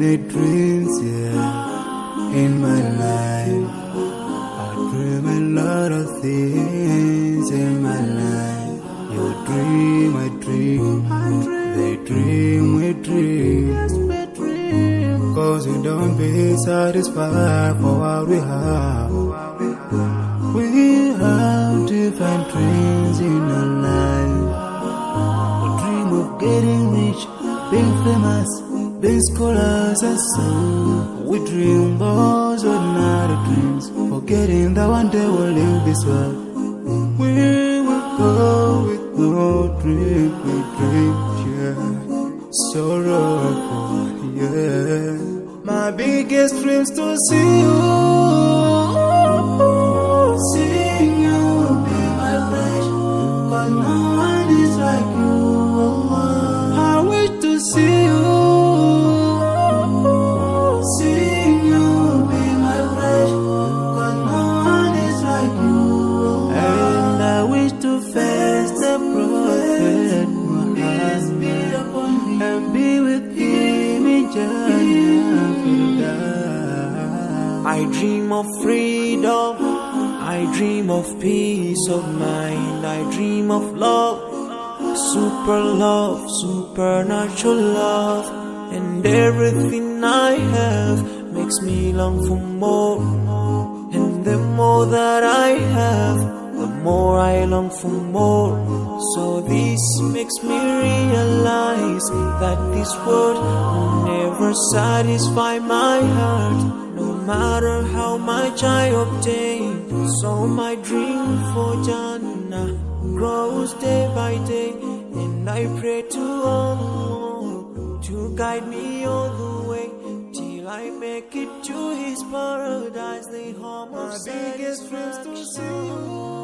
many dreams, yeah, in my life. I dream a lot of things in my life. You dream, I dream, they dream, we dream. Cause we don't be satisfied for what we have. We have different dreams in our life. We dream of getting rich, being famous, being scholars and so. We dream those ordinary dreams, forgetting that one day we'll leave this world. We will go with no dream, we dream, yeah. Sorrowful, yeah. My biggest dreams to see you. Seeing you will be my wish, cause no one is like you. I wish to see you. Seeing you will be my wish, cause no one is like you. And I wish to face the prophet Muhammad and be with him in Jannah. I dream of freedom, I dream of peace of mind, I dream of love, supernatural love, and everything I have makes me long for more. And the more that I have, the more I long for more. So this makes me realize that this world will never satisfy my heart, no matter how much I obtain. So my dream for Jannah grows day by day, and I pray to Allah to guide me all the way till I make it to His paradise. The home of my biggest dreams to see you.